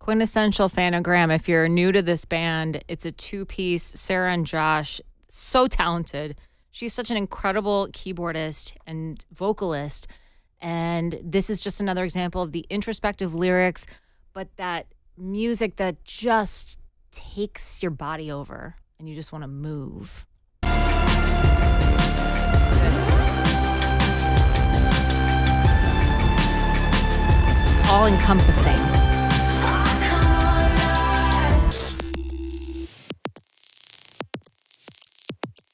quintessential Fanagram. If you're new to this band, it's a two-piece. Sarah and Josh, so talented. She's such an incredible keyboardist and vocalist. And this is just another example of the introspective lyrics, but that music that just takes your body over and you just want to move. It's all encompassing.